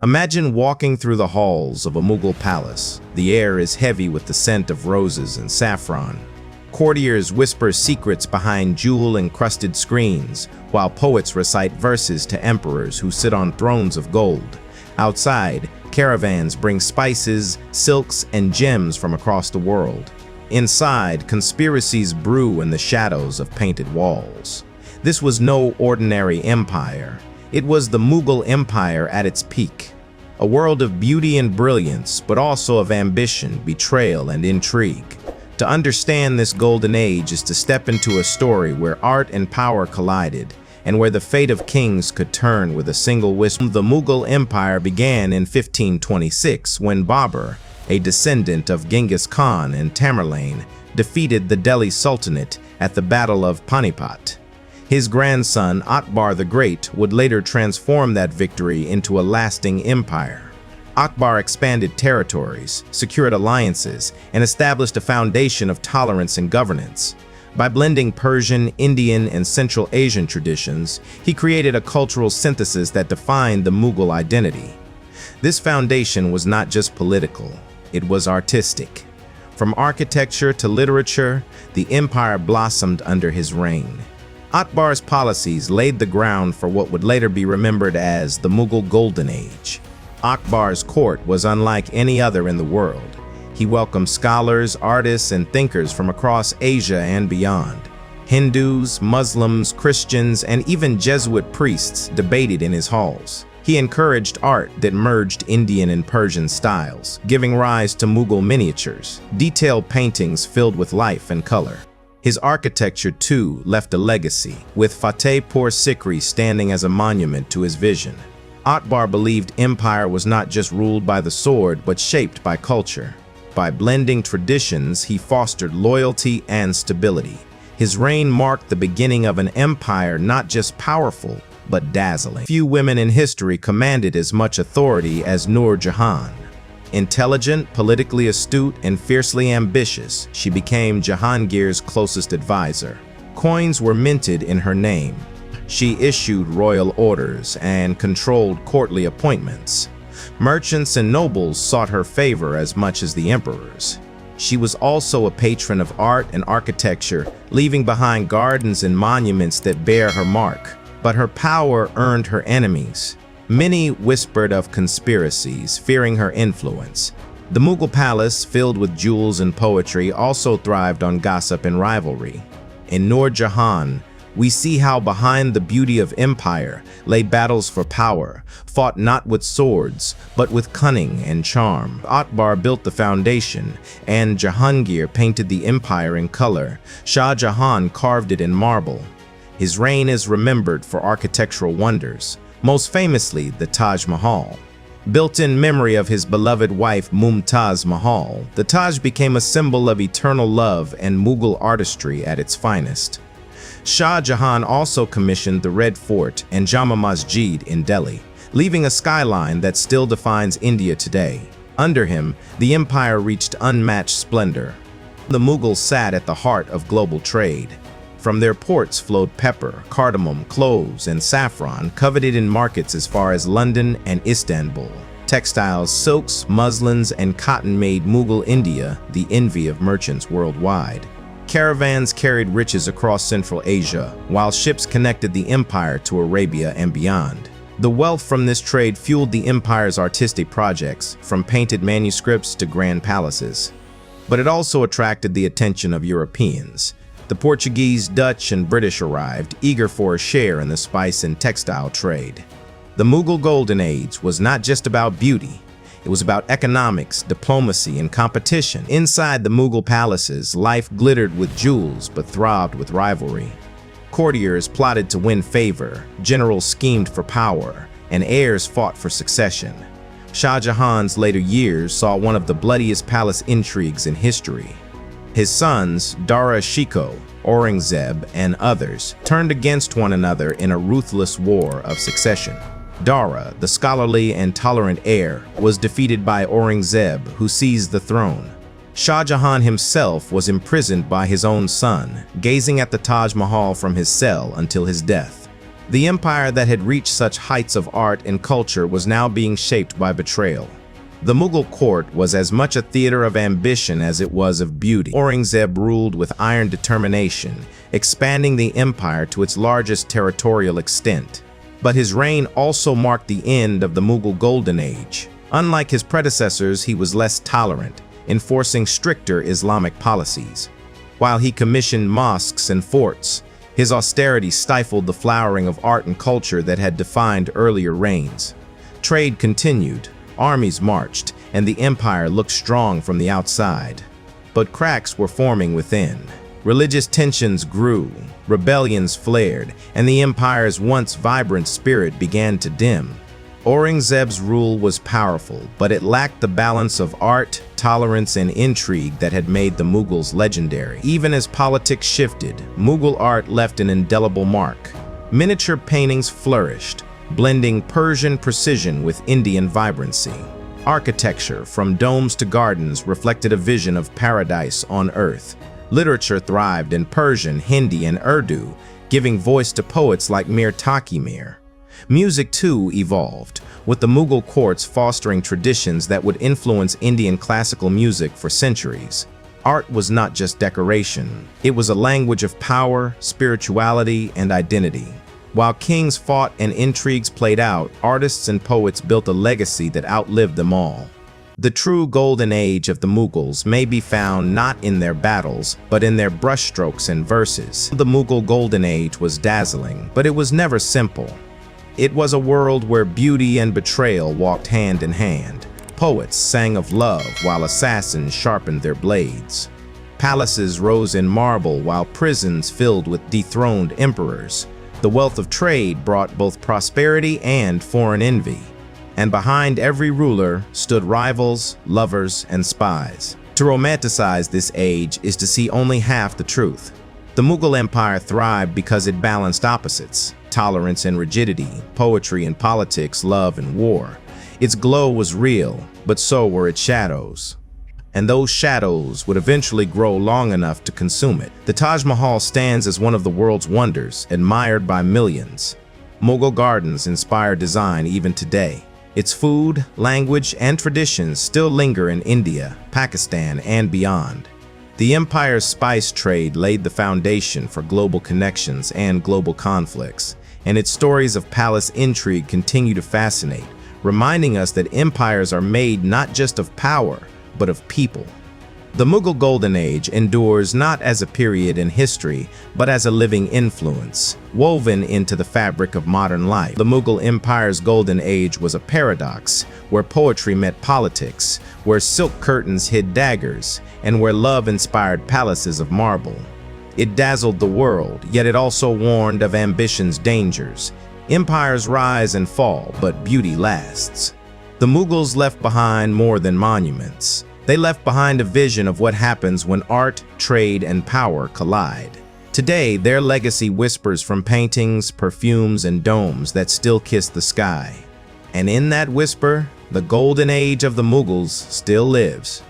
Imagine walking through the halls of a Mughal palace. The air is heavy with the scent of roses and saffron. Courtiers whisper secrets behind jewel-encrusted screens, while poets recite verses to emperors who sit on thrones of gold. Outside, caravans bring spices, silks, and gems from across the world. Inside, conspiracies brew in the shadows of painted walls. This was no ordinary empire. It was the Mughal Empire at its peak. A world of beauty and brilliance, but also of ambition, betrayal, and intrigue. To understand this golden age is to step into a story where art and power collided, and where the fate of kings could turn with a single whisper. The Mughal Empire began in 1526 when Babur, a descendant of Genghis Khan and Tamerlane, defeated the Delhi Sultanate at the Battle of Panipat. His grandson, Akbar the Great, would later transform that victory into a lasting empire. Akbar expanded territories, secured alliances, and established a foundation of tolerance and governance. By blending Persian, Indian, and Central Asian traditions, he created a cultural synthesis that defined the Mughal identity. This foundation was not just political, it was artistic. From architecture to literature, the empire blossomed under his reign. Akbar's policies laid the ground for what would later be remembered as the Mughal Golden Age. Akbar's court was unlike any other in the world. He welcomed scholars, artists, and thinkers from across Asia and beyond. Hindus, Muslims, Christians, and even Jesuit priests debated in his halls. He encouraged art that merged Indian and Persian styles, giving rise to Mughal miniatures, detailed paintings filled with life and color. His architecture, too, left a legacy, with Fatehpur Sikri standing as a monument to his vision. Akbar believed empire was not just ruled by the sword, but shaped by culture. By blending traditions, he fostered loyalty and stability. His reign marked the beginning of an empire not just powerful, but dazzling. Few women in history commanded as much authority as Nur Jahan. Intelligent, politically astute, and fiercely ambitious, she became Jahangir's closest advisor. Coins were minted in her name. She issued royal orders and controlled courtly appointments. Merchants and nobles sought her favor as much as the emperors. She was also a patron of art and architecture, leaving behind gardens and monuments that bear her mark. But her power earned her enemies. Many whispered of conspiracies, fearing her influence. The Mughal palace, filled with jewels and poetry, also thrived on gossip and rivalry. In Nur Jahan, we see how behind the beauty of empire lay battles for power, fought not with swords, but with cunning and charm. Akbar built the foundation, and Jahangir painted the empire in color. Shah Jahan carved it in marble. His reign is remembered for architectural wonders, most famously the Taj Mahal. Built in memory of his beloved wife Mumtaz Mahal, the Taj became a symbol of eternal love and Mughal artistry at its finest. Shah Jahan also commissioned the Red Fort and Jama Masjid in Delhi, leaving a skyline that still defines India today. Under him, the empire reached unmatched splendor. The Mughals sat at the heart of global trade. From their ports flowed pepper, cardamom, cloves, and saffron, coveted in markets as far as London and Istanbul. Textiles, silks, muslins, and cotton made Mughal India the envy of merchants worldwide. Caravans carried riches across Central Asia, while ships connected the empire to Arabia and beyond. The wealth from this trade fueled the empire's artistic projects, from painted manuscripts to grand palaces. But it also attracted the attention of Europeans. The Portuguese, Dutch, and British arrived, eager for a share in the spice and textile trade. The Mughal Golden Age was not just about beauty. It was about economics, diplomacy, and competition. Inside the Mughal palaces, life glittered with jewels but throbbed with rivalry. Courtiers plotted to win favor, generals schemed for power, and heirs fought for succession. Shah Jahan's later years saw one of the bloodiest palace intrigues in history. His sons, Dara Shikoh, Aurangzeb, and others, turned against one another in a ruthless war of succession. Dara, the scholarly and tolerant heir, was defeated by Aurangzeb, who seized the throne. Shah Jahan himself was imprisoned by his own son, gazing at the Taj Mahal from his cell until his death. The empire that had reached such heights of art and culture was now being shaped by betrayal. The Mughal court was as much a theater of ambition as it was of beauty. Aurangzeb ruled with iron determination, expanding the empire to its largest territorial extent. But his reign also marked the end of the Mughal Golden Age. Unlike his predecessors, he was less tolerant, enforcing stricter Islamic policies. While he commissioned mosques and forts, his austerity stifled the flowering of art and culture that had defined earlier reigns. Trade continued, armies marched, and the empire looked strong from the outside. But cracks were forming within. Religious tensions grew, rebellions flared, and the empire's once vibrant spirit began to dim. Aurangzeb's rule was powerful, but it lacked the balance of art, tolerance, and intrigue that had made the Mughals legendary. Even as politics shifted, Mughal art left an indelible mark. Miniature paintings flourished, blending Persian precision with Indian vibrancy. Architecture, from domes to gardens, reflected a vision of paradise on earth. Literature thrived in Persian, Hindi, and Urdu, giving voice to poets like Mir Taqi. Music, too, evolved, with the Mughal courts fostering traditions that would influence Indian classical music for centuries. Art was not just decoration. It was a language of power, spirituality, and identity. While kings fought and intrigues played out, artists and poets built a legacy that outlived them all. The true golden age of the Mughals may be found not in their battles, but in their brushstrokes and verses. The Mughal golden age was dazzling, but it was never simple. It was a world where beauty and betrayal walked hand in hand. Poets sang of love while assassins sharpened their blades. Palaces rose in marble while prisons filled with dethroned emperors. The wealth of trade brought both prosperity and foreign envy. And behind every ruler stood rivals, lovers, and spies. To romanticize this age is to see only half the truth. The Mughal Empire thrived because it balanced opposites: tolerance and rigidity, poetry and politics, love and war. Its glow was real, but so were its shadows. And those shadows would eventually grow long enough to consume it. The Taj Mahal stands as one of the world's wonders, admired by millions. Mughal gardens inspire design even today. Its food, language, and traditions still linger in India, Pakistan, and beyond. The empire's spice trade laid the foundation for global connections and global conflicts, and its stories of palace intrigue continue to fascinate, reminding us that empires are made not just of power, but of people. The Mughal Golden Age endures not as a period in history, but as a living influence, woven into the fabric of modern life. The Mughal Empire's Golden Age was a paradox, where poetry met politics, where silk curtains hid daggers, and where love inspired palaces of marble. It dazzled the world, yet it also warned of ambition's dangers. Empires rise and fall, but beauty lasts. The Mughals left behind more than monuments. They left behind a vision of what happens when art, trade, and power collide. Today, their legacy whispers from paintings, perfumes, and domes that still kiss the sky. And in that whisper, the golden age of the Mughals still lives.